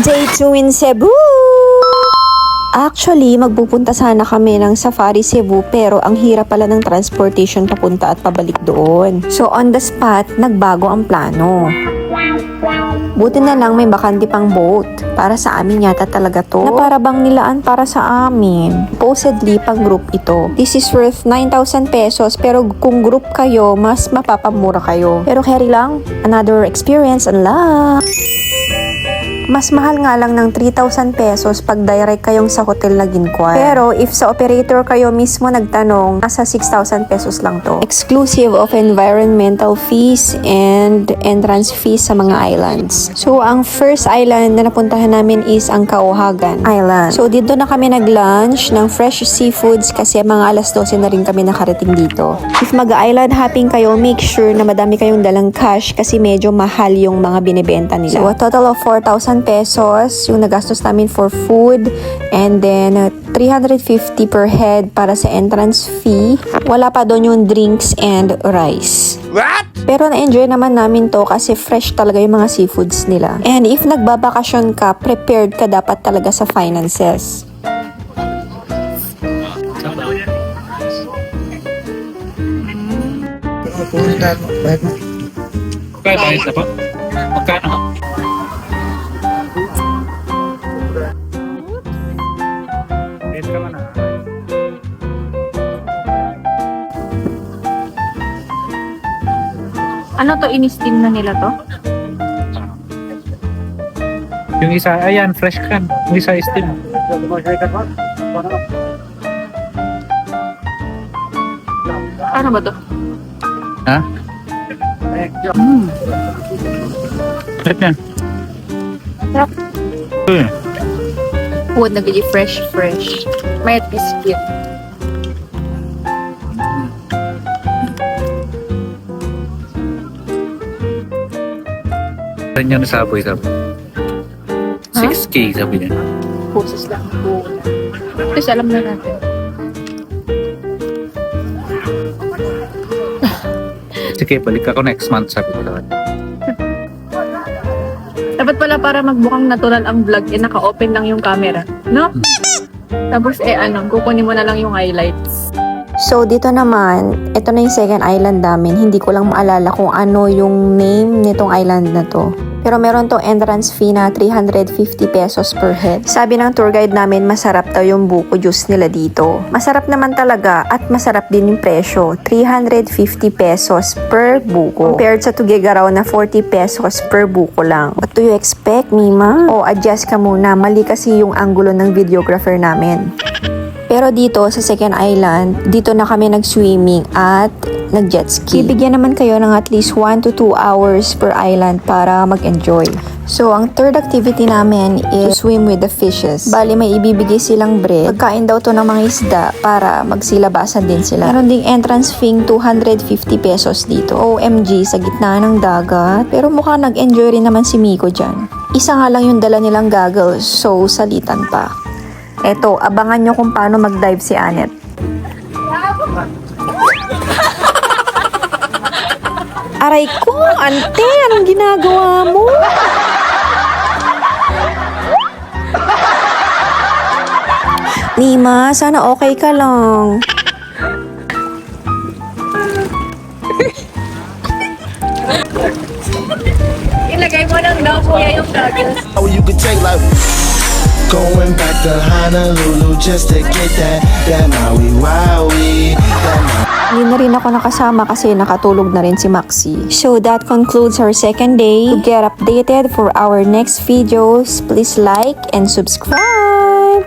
Day 2 in Cebu! Actually, magpupunta sana kami ng Safari Cebu pero ang hirap pala ng transportation papunta at pabalik doon. So on the spot, nagbago ang plano. Buti na lang may bakante pang boat. Para sa amin yata talaga to. Na para bang nilaan para sa amin. Supposedly, pang group ito. This is worth 9,000 pesos pero kung group kayo, mas mapapamura kayo. Pero carry lang, another experience, unlock! Mas mahal nga lang ng 3,000 pesos pag direct kayong sa hotel na Ginquar. Pero if sa operator kayo mismo nagtanong, nasa 6,000 pesos lang to. Exclusive of environmental fees and entrance fees sa mga islands. So ang first island na napuntahan namin is ang Kauhagan Island. So dito na kami nag-lunch ng fresh seafoods kasi mga alas 12 na rin kami nakarating dito. If mag-island hopping kayo, make sure na madami kayong dalang cash kasi medyo mahal yung mga binibenta nila. So a total of 4,000 pesos yung nagastos namin for food and then 350 per head para sa entrance fee. Wala pa doon yung drinks and rice. What? Pero na-enjoy naman namin to kasi fresh talaga yung mga seafoods nila. And if nagbabakasyon ka, prepared ka dapat talaga sa finances. Bayad na po? Magkano? Ano to, in-steam na nila to? Yung isa, ayan, fresh can. Yung isa steam. Ano ba to? Ha? Sarap yan. Sarap. Food na gili fresh. May biscuit. Saan niya nasaboy, sabi? 6K, sabi niya. Pusos lang. Tapos alam na natin. Sige, balik ako next month, sabi ko lang. Dapat pala para magbukang natural ang vlog, naka-open lang yung camera. No? Tapos kukunin mo na lang yung highlights. So dito naman, ito na yung second island namin. Hindi ko lang maalala kung ano yung name nitong island na to. Pero meron tong entrance fee na 350 pesos per head. Sabi ng tour guide namin, masarap daw yung buko juice nila dito. Masarap naman talaga at masarap din yung presyo. 350 pesos per buko. Compared sa Tuguegarao na 40 pesos per buko lang. What do you expect, Mima? O adjust ka muna. Mali kasi yung angulo ng videographer namin. Pero dito sa second island, dito na kami nag-swimming at nag-jet ski. Bibigyan naman kayo ng at least 1 to 2 hours per island para mag-enjoy. So, ang third activity namin is swim with the fishes. Bali, may ibibigay silang bread. Pagkain daw to ng mga isda para magsilabasan din sila. Meron ding entrance fee 250 pesos dito. OMG, sa gitna ng dagat. Pero mukhang nag-enjoy rin naman si Miko dyan. Isa nga lang yung dala nilang goggles, so salitan pa. Eto, abangan nyo kung paano mag-dive si Anet. Aray ko, ante, anong ginagawa mo? Nima, sana okay ka lang. Ilagay mo lang daw kuya yung goggles. Oh, you could take like going back to Honolulu just to get that Maui Wowie. Hindi na rin ako nakasama kasi nakatulog na rin si Maxi. So that concludes our second day. To get updated for our next videos, please like and subscribe!